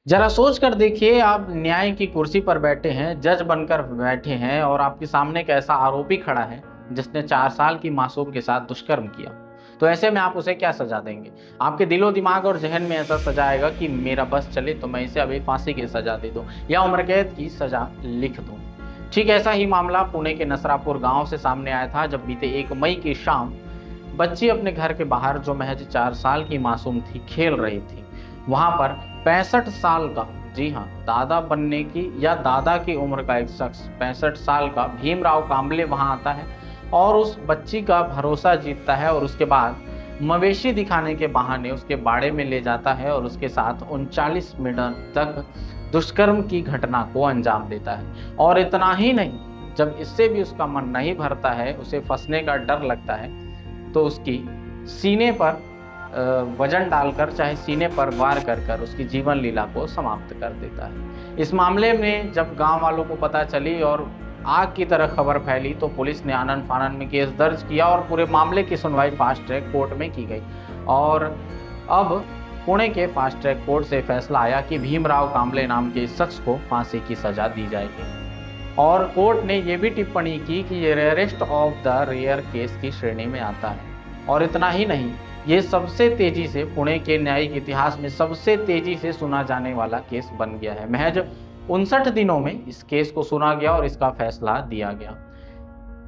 जरा सोच कर देखिए, आप न्याय की कुर्सी पर बैठे हैं, जज बनकर बैठे हैं और आपके सामने एक ऐसा आरोपी खड़ा है जिसने 4 साल की मासूम के साथ दुष्कर्म किया। तो ऐसे में आप उसे क्या सजा देंगे? आपके दिलो दिमाग और ज़हन में ऐसा सजा आएगा कि मेरा बस चले तो मैं इसे अभी फांसी की सजा दे दूं या उम्र कैद की सजा लिख दूं। ठीक ऐसा ही मामला पुणे के नसरापुर गांव से सामने आया था, जब बीते 1 मई की शाम बच्ची अपने घर के बाहर, जो महज 4 साल की मासूम थी, खेल रही थी। वहां पर 65 साल का, जी हाँ, दादा बनने की या दादा की उम्र का एक शख्स, 65 साल का भीमराव कांबले वहां आता है और उस बच्ची का भरोसा जीतता है और उसके बाद मवेशी दिखाने के बहाने उसके बाड़े में ले जाता है और उसके साथ 39 मिनट तक दुष्कर्म की घटना को अंजाम देता है। और इतना ही नहीं, जब इससे भी उसका मन नहीं भरता है, उसे फंसने का डर लगता है, तो उसकी सीने पर वजन डालकर, चाहे सीने पर वार कर कर उसकी जीवन लीला को समाप्त कर देता है। इस मामले में जब गांव वालों को पता चली और आग की तरह खबर फैली, तो पुलिस ने आनन फानन में केस दर्ज किया और पूरे मामले की सुनवाई फास्ट ट्रैक कोर्ट में की गई। और अब पुणे के फास्ट ट्रैक कोर्ट से फैसला आया कि भीमराव कांबले नाम के इस शख्स को फांसी की सजा दी जाएगी। और कोर्ट ने यह भी टिप्पणी की कि ये rarest of the rare case की श्रेणी में आता है। और इतना ही नहीं, ये सबसे तेजी से, पुणे के न्यायिक इतिहास में सबसे तेजी से सुना जाने वाला केस बन गया है। महज 59 दिनों में इस केस को सुना गया और इसका फैसला दिया गया।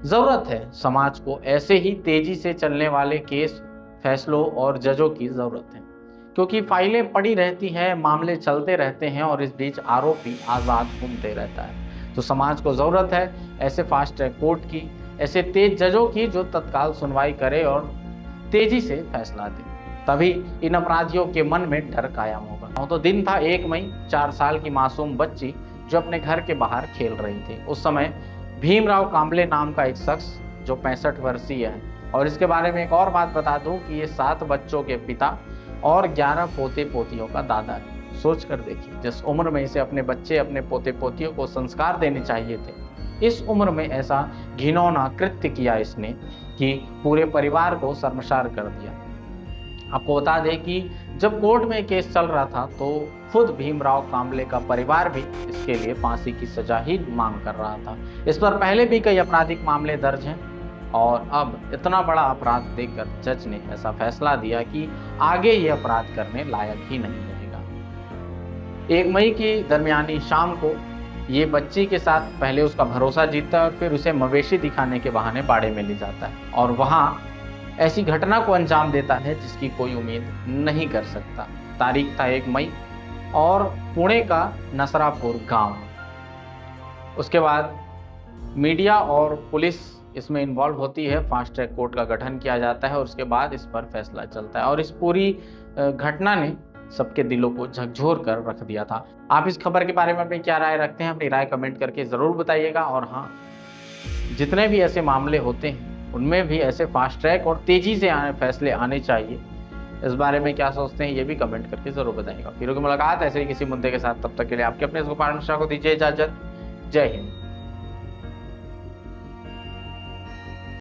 जरूरत है समाज को ऐसे ही तेजी से चलने वाले केस, फैसलों और जजों की जरूरत है, क्योंकि फाइलें पड़ी रहती हैं, मामले चलते रहते हैं और इस बीच आरोपी आजाद घूमते रहता है। तो समाज को जरूरत है ऐसे फास्ट ट्रैक कोर्ट की, ऐसे तेज जजों की जो तत्काल सुनवाई करे और तेजी से फैसला दे। तभी इन अपराधियों के मन में डर कायम होगा। तो दिन था 1 मई, 4 साल की मासूम बच्ची जो अपने घर के बाहर खेल रही थी। उस समय भीमराव कांबले नाम का एक शख्स, जो 65 वर्षीय है, और इसके बारे में एक और बात बता दूं कि ये 7 बच्चों के पिता और 11 पोते पोतियों का दादा है। सोच कर देखिए, जिस उम्र में इसे अपने बच्चे, अपने पोते पोतियों को संस्कार देने चाहिए थे, इस उम्र में ऐसा घिनौना कृत्य किया इसने कि पूरे परिवार को शर्मसार कर दिया। आपको बता दें कि जब कोर्ट में केस चल रहा था, तो खुद भीमराव कांबले का परिवार भी इसके लिए फांसी की सजा ही मांग कर रहा था। इस पर पहले भी कई आपराधिक मामले दर्ज हैं और अब इतना बड़ा अपराध देखकर जज ने ऐसा फैसला दिया कि आगे ये अपराध करने लायक ही नहीं रहेगा। 1 मई की दरमियानी शाम को ये बच्ची के साथ पहले उसका भरोसा जीतता है और फिर उसे मवेशी दिखाने के बहाने बाड़े में ले जाता है और वहां ऐसी घटना को अंजाम देता है जिसकी कोई उम्मीद नहीं कर सकता। तारीख था 1 मई और पुणे का नसरापुर गांव। उसके बाद मीडिया और पुलिस इसमें इन्वॉल्व होती है, फास्ट ट्रैक कोर्ट का गठन किया जाता है और उसके बाद इस पर फैसला चलता है। और इस पूरी घटना ने सबके दिलों को झकझोर कर रख दिया था। आप इस खबर के बारे में अपनी क्या राय रखते हैं? अपनी राय कमेंट करके ज़रूर बताइएगा। और हाँ, जितने भी ऐसे मामले होते हैं उनमें भी ऐसे फास्ट ट्रैक और तेज़ी से फैसले आने चाहिए। इस बारे में क्या सोचते हैं ये भी कमेंट करके ज़रूर बताइएगा। फिर होगी मुलाकात ऐसे ही किसी मुद्दे के साथ। तब तक के लिए आपके अपने गोपाल मिश्रा को दीजिए इजाज़त। जय हिंद।